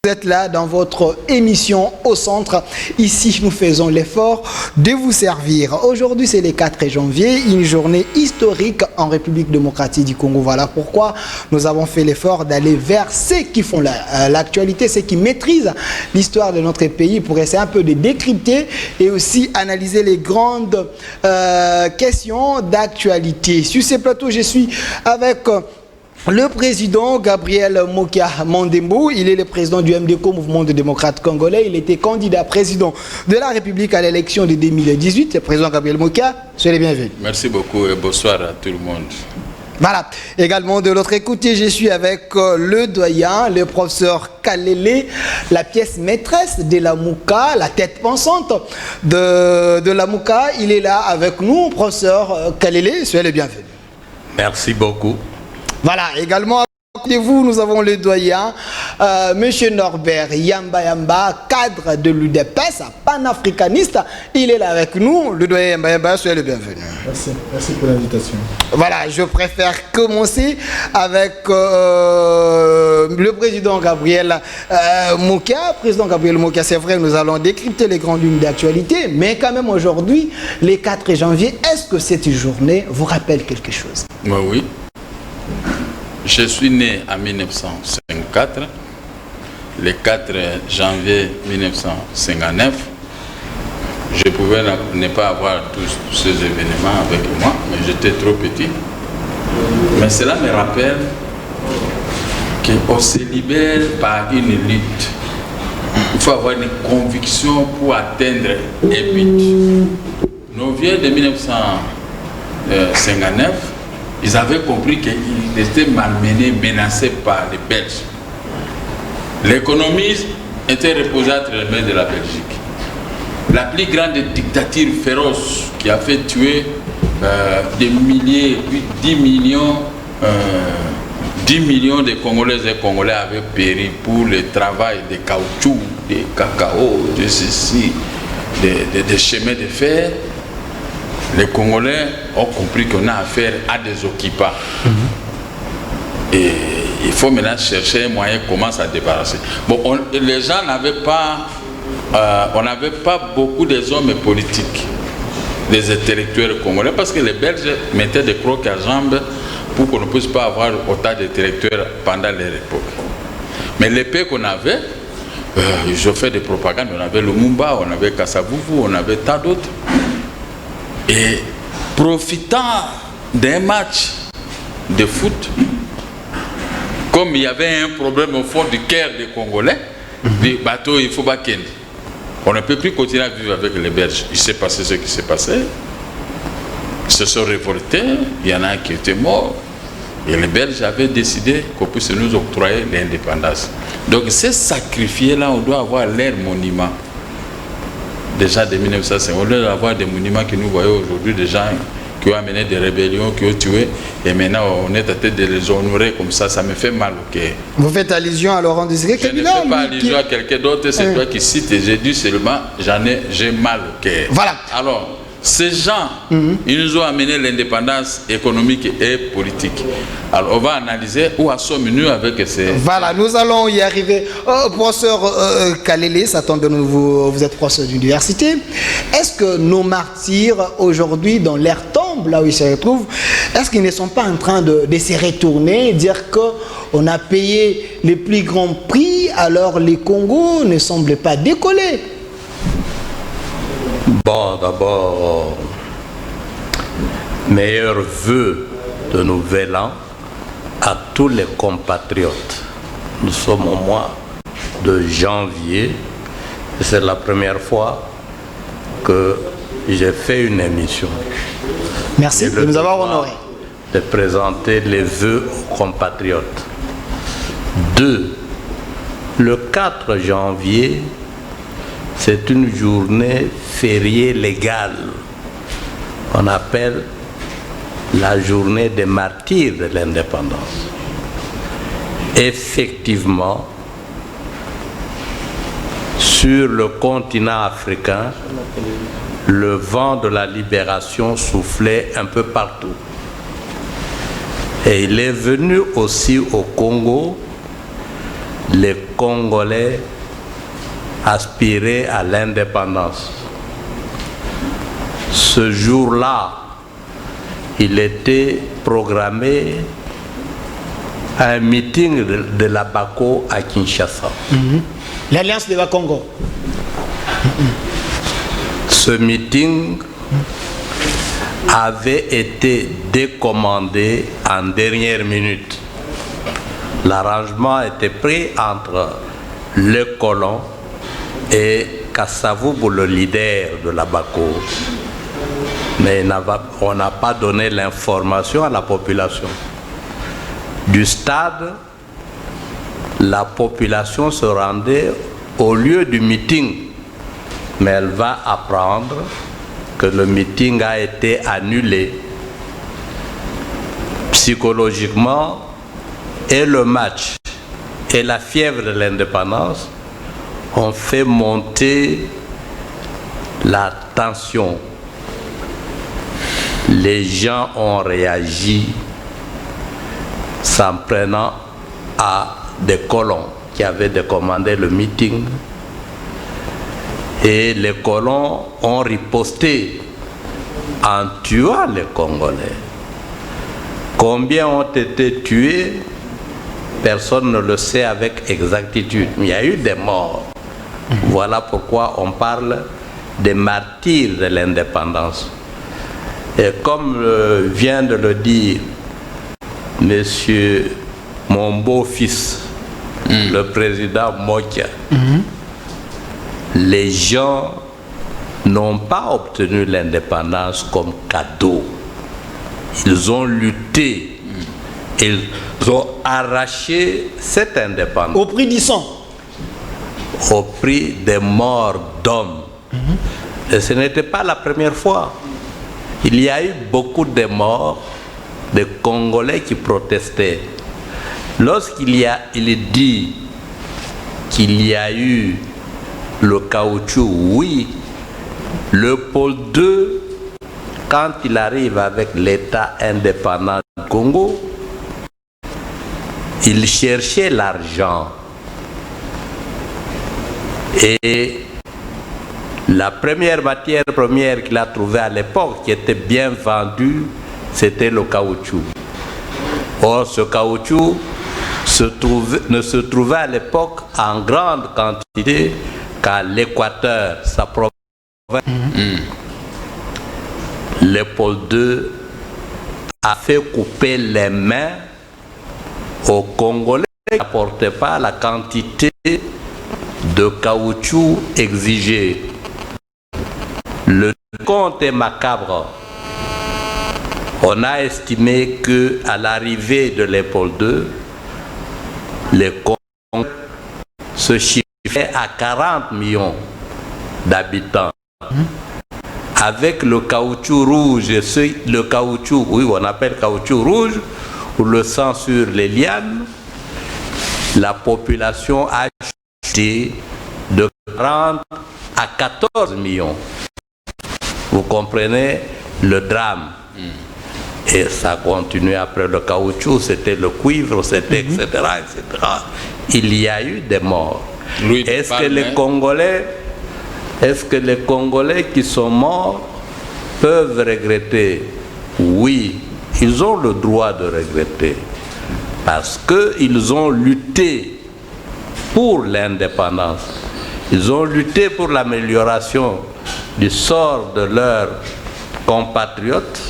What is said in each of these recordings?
Vous êtes là dans votre émission Au Centre. Ici, nous faisons l'effort de vous servir. Aujourd'hui, c'est le 4 janvier, une journée historique en République démocratique du Congo. Voilà pourquoi nous avons fait l'effort d'aller vers ceux qui font l'actualité, ceux qui maîtrisent l'histoire de notre pays pour essayer un peu de décrypter et aussi analyser les grandes questions d'actualité. Sur ces plateaux, je suis avec le président Gabriel Mokia Mandembo. Il est le président du MDCO, Mouvement des démocrates congolais. Il était candidat président de la République à l'élection de 2018. Le président Gabriel Mokia, soyez les bienvenus. Merci beaucoup et bonsoir à tout le monde. Voilà. Également de l'autre côté, je suis avec le doyen, le professeur Kalele, la pièce maîtresse de la Mouka, la tête pensante de la Mouka. Il est là avec nous, professeur Kalele. Soyez les bienvenus. Merci beaucoup. Voilà, également à côté de vous, nous avons le doyen, Monsieur Norbert Yamba, cadre de l'UDPS, panafricaniste. Il est là avec nous, le doyen Yamba, soyez le bienvenu. Merci pour l'invitation. Voilà, je préfère commencer avec le président Gabriel Mokia. Président Gabriel Mokia, c'est vrai, nous allons décrypter les grandes lignes d'actualité, mais quand même aujourd'hui, les 4 janvier, est-ce que cette journée vous rappelle quelque chose? Oui. Je suis né en 1954, le 4 janvier 1959. Je pouvais ne pas avoir tous ces événements avec moi, mais j'étais trop petit. Mais cela me rappelle qu'on se libère par une lutte. Il faut avoir une conviction pour atteindre un but. Nos vieux de 1959, ils avaient compris qu'ils étaient malmenés, menacés par les Belges. L'économie était reposée entre les mains de la Belgique. La plus grande dictature féroce qui a fait tuer des milliers, 10 millions de Congolaises et Congolais avaient péri pour le travail de caoutchouc, de cacao, de ceci, des chemins de fer. Les Congolais ont compris qu'on a affaire à des occupants. Et il faut maintenant chercher un moyen comment s'en débarrasser. Bon, les gens n'avaient pas... on n'avait pas beaucoup des hommes politiques, des intellectuels congolais, parce que les Belges mettaient des crocs à jambes pour qu'on ne puisse pas avoir autant d'intellectuels pendant leur époque. Mais l'épée qu'on avait, ils ont fait des propagandes. On avait Lumumba, on avait Kassavuvu, on avait tant d'autres. Et profitant d'un match de foot, comme il y avait un problème au fond du cœur des Congolais, les bateaux, il faut pas qu'il. On ne peut plus continuer à vivre avec les Belges. Il s'est passé ce qui s'est passé. Ils se sont révoltés, il y en a un qui était mort. Et les Belges avaient décidé qu'on puisse nous octroyer l'indépendance. Donc ces sacrifiés-là, on doit avoir leur monument. Déjà de 1950, on doit avoir des monuments que nous voyons aujourd'hui, des gens qui ont amené des rébellions, qui ont tué, et maintenant on est à tête de les honorer comme ça me fait mal au cœur. Vous fêtes allusion à Laurent Désiré Kabila? Je ne fais pas allusion à quelqu'un d'autre, c'est toi qui cites, et j'ai dit seulement, j'ai mal au cœur. Voilà. Alors, ces gens, ils nous ont amené l'indépendance économique et politique. Alors, on va analyser où sommes-nous avec ces... Voilà, nous allons y arriver. Professeur Kalele, ça tombe bien, vous êtes professeur d'université. Est-ce que nos martyrs, aujourd'hui, dans leur tombe, là où ils se retrouvent, est-ce qu'ils ne sont pas en train de se retourner, dire qu'on a payé les plus grands prix, alors les Congos ne semblent pas décoller? Bon, d'abord, meilleurs vœux de nouvel an à tous les compatriotes. Nous sommes au mois de janvier et c'est la première fois que j'ai fait une émission. Merci de nous avoir honorés. De présenter les vœux aux compatriotes. 2. Le 4 janvier, c'est une journée fériée légale. On appelle la journée des martyrs de l'indépendance. Effectivement, sur le continent africain, le vent de la libération soufflait un peu partout. Et il est venu aussi au Congo les Congolais aspiraient à l'indépendance. Ce jour-là, il était programmé un meeting de la BACO à Kinshasa. L'Alliance de Bas-Congo. Ce meeting avait été décommandé en dernière minute. L'arrangement était pris entre le colon et Kassavoubou, le leader de la BACO. Mais on n'a pas donné l'information à la population. Du stade, la population se rendait au lieu du meeting. Mais elle va apprendre que le meeting a été annulé. Psychologiquement, et le match et la fièvre de l'indépendance ont fait monter la tension. Les gens ont réagi s'en prenant à des colons qui avaient décommandé le meeting. Et les colons ont riposté en tuant les Congolais. Combien ont été tués? Personne ne le sait avec exactitude. Mais il y a eu des morts. Voilà pourquoi on parle des martyrs de l'indépendance. Et comme vient de le dire monsieur mon beau-fils, le président Mokia, les gens n'ont pas obtenu l'indépendance comme cadeau. Ils ont lutté. Ils ont arraché cette indépendance. Au prix du sang. Au prix des morts d'hommes. Et ce n'était pas la première fois. Il y a eu beaucoup de morts de Congolais qui protestaient. Lorsqu'il dit qu'il y a eu le caoutchouc, oui, Léopold II, quand il arrive avec l'État indépendant du Congo, il cherchait l'argent. Et la première matière première qu'il a trouvée à l'époque, qui était bien vendue, c'était le caoutchouc. Or, ce caoutchouc ne se trouvait à l'époque en grande quantité qu'à l'Équateur, sa province. Léopold II a fait couper les mains aux Congolais qui n'apportaient pas la quantité de caoutchouc exigée. Le compte est macabre. On a estimé qu'à l'arrivée de Léopold II, les Congolais se chiffraient à 40 millions d'habitants. Avec le caoutchouc rouge, le caoutchouc, oui, on appelle caoutchouc rouge, ou le sang sur les lianes, la population a chuté de 40 à 14 millions. Vous comprenez le drame. Et ça continue après le caoutchouc, c'était le cuivre, c'était etc., etc. Il y a eu des morts. Est-ce que les Congolais qui sont morts peuvent regretter? Oui, ils ont le droit de regretter. Parce qu'ils ont lutté pour l'indépendance. Ils ont lutté pour l'amélioration du sort de leurs compatriotes,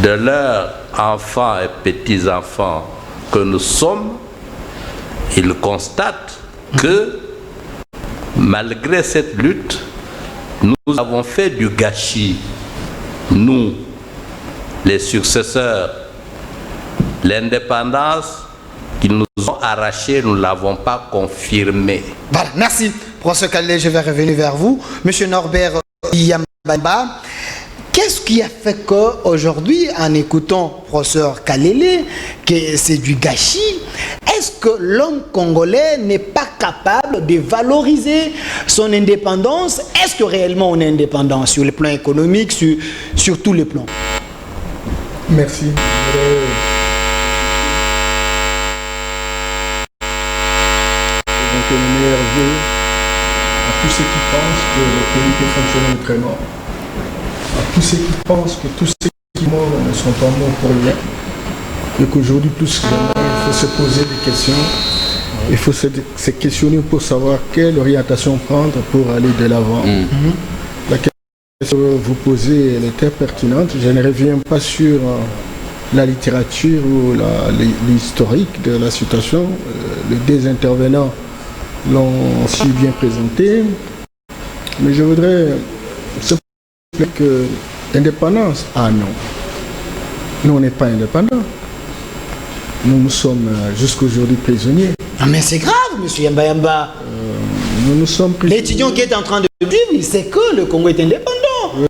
de leurs enfants et petits-enfants que nous sommes. Ils constatent que malgré cette lutte, nous avons fait du gâchis. Nous, les successeurs, l'indépendance qu'ils nous ont arrachée, nous ne l'avons pas confirmée. Voilà, merci. Professeur Kalele, je vais revenir vers vous. Monsieur Norbert Yambamba, qu'est-ce qui a fait qu'aujourd'hui, en écoutant professeur Kalele, que c'est du gâchis, est-ce que l'homme congolais n'est pas capable de valoriser son indépendance? Est-ce que réellement on est indépendant sur le plan économique, sur tous les plans? souhaiter le meilleur vœu à tous ceux qui pensent que le pays peut fonctionner autrement, à tous ceux qui pensent que tous ceux qui morts ne sont pas morts pour rien, et qu'aujourd'hui, plus que jamais, il faut se poser des questions, il faut se questionner pour savoir quelle orientation prendre pour aller de l'avant. La question que vous posez, elle est très pertinente. Je ne reviens pas sur la littérature ou l'historique de la situation. Les deux intervenants l'ont si bien présenté. Mais je voudrais se dire que l'indépendance, non. Nous, on n'est pas indépendants. Nous sommes jusqu'aujourd'hui prisonniers. Ah mais c'est grave, monsieur Yamba Yamba. Nous sommes prisonniers. L'étudiant qui est en train de vivre, il sait que le Congo est indépendant.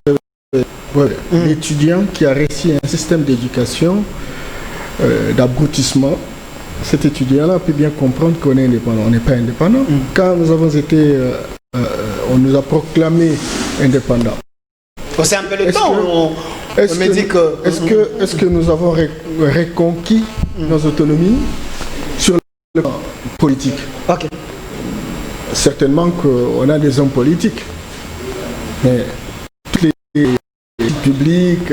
L'étudiant qui a réussi un système d'éducation, d'abrutissement, cet étudiant-là peut bien comprendre qu'on est indépendant. On n'est pas indépendant. Quand nous avons été, on nous a proclamé indépendants. C'est un peu le temps. Est-ce que nous avons reconquis nos autonomies sur le plan politique? Ok. Certainement qu'on a des hommes politiques, mais toutes les publics,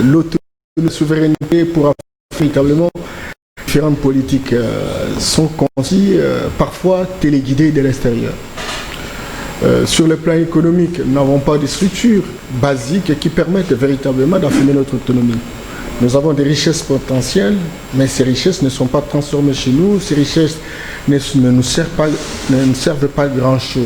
l'autonomie, la souveraineté pour avoir véritablement différentes politiques sont conçues, parfois téléguidées de l'extérieur. Sur le plan économique, nous n'avons pas de structures basiques qui permettent véritablement d'affirmer notre autonomie. Nous avons des richesses potentielles, mais ces richesses ne sont pas transformées chez nous. Ces richesses ne nous servent pas grand-chose.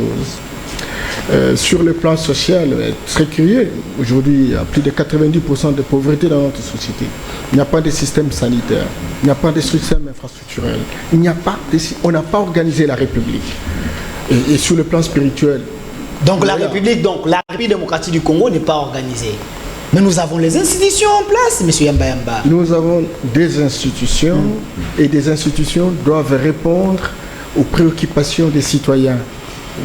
Sur le plan social, très curieux, aujourd'hui, il y a plus de 90% de pauvreté dans notre société. Il n'y a pas de système sanitaire, il n'y a pas de système infrastructurel, on n'a pas organisé la République. Et sur le plan spirituel. Donc la République démocratique du Congo n'est pas organisée. Mais nous avons les institutions en place, monsieur Yamba Yamba. Nous avons des institutions et des institutions doivent répondre aux préoccupations des citoyens.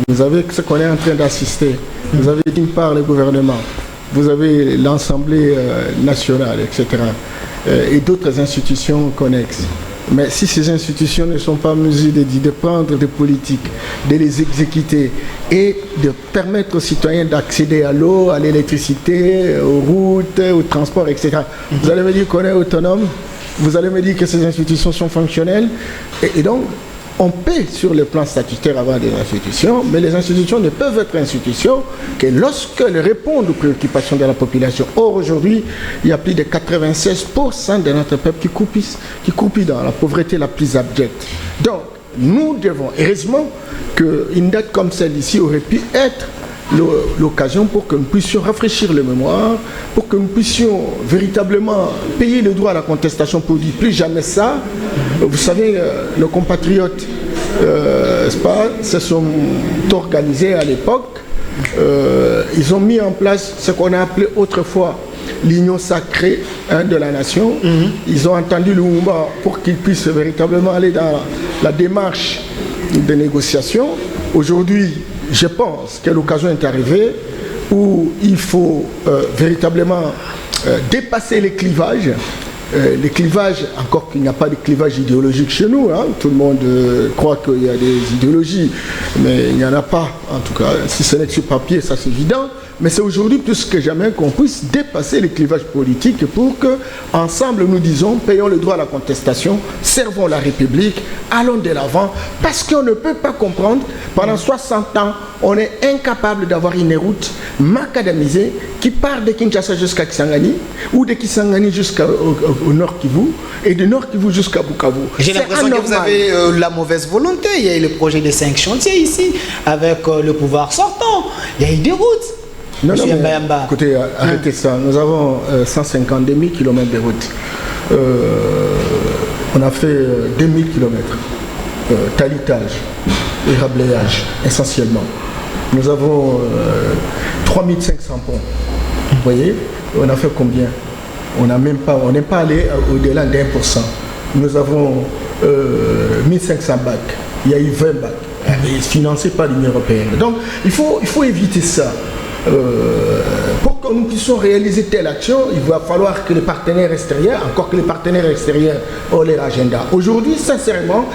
Vous avez ce qu'on est en train d'assister. Vous avez d'une part le gouvernement, vous avez l'Assemblée nationale, etc. Et d'autres institutions connexes. Mais si ces institutions ne sont pas en mesure de prendre des politiques, de les exécuter et de permettre aux citoyens d'accéder à l'eau, à l'électricité, aux routes, au transport, etc. Vous allez me dire qu'on est autonome, vous allez me dire que ces institutions sont fonctionnelles. Et donc, on peut sur le plan statutaire avoir des institutions, mais les institutions ne peuvent être institutions que lorsqu'elles répondent aux préoccupations de la population. Or, aujourd'hui, il y a plus de 96% de notre peuple qui croupit dans la pauvreté la plus abjecte. Donc, nous devons, heureusement, qu'une date comme celle-ci aurait pu être l'occasion pour que nous puissions rafraîchir le mémoire, pour que nous puissions véritablement payer le droit à la contestation pour dire plus jamais ça. Vous savez, nos compatriotes se sont organisés à l'époque. Ils ont mis en place ce qu'on a appelé autrefois l'union sacrée de la nation. Ils ont entendu Lumumba pour qu'il puisse véritablement aller dans la démarche de négociation. Aujourd'hui, je pense que l'occasion est arrivée où il faut véritablement dépasser les clivages. Les clivages, encore qu'il n'y a pas de clivage idéologique chez nous, hein. Tout le monde croit qu'il y a des idéologies, mais il n'y en a pas, en tout cas, si ce n'est que sur papier, ça c'est évident. Mais c'est aujourd'hui plus que jamais qu'on puisse dépasser les clivages politiques pour que, ensemble, nous disons, payons le droit à la contestation, servons la République, allons de l'avant, parce qu'on ne peut pas comprendre, pendant 60 ans, on est incapable d'avoir une route macadamisée qui part de Kinshasa jusqu'à Kisangani, ou de Kisangani jusqu'au Nord Kivu, et de Nord Kivu jusqu'à Bukavu. J'ai l'impression que vous avez la mauvaise volonté. Il y a eu le projet des 5 chantiers ici, avec le pouvoir sortant. Il y a eu des routes. Non, mais, écoutez, arrêtez ça. Nous avons 152 000 km de route. On a fait 2000 km. Talitage et rablayage, essentiellement. Nous avons 3500 ponts. Vous voyez, on a fait combien? On n'est pas allé au-delà d'1%. Nous avons 1500 bacs. Il y a eu 20 bacs. Financés par l'Union européenne. Donc, il faut éviter ça. Pour que nous puissions réaliser telle action, il va falloir que les partenaires extérieurs, encore que les partenaires extérieurs ont leur agenda. Aujourd'hui, sincèrement,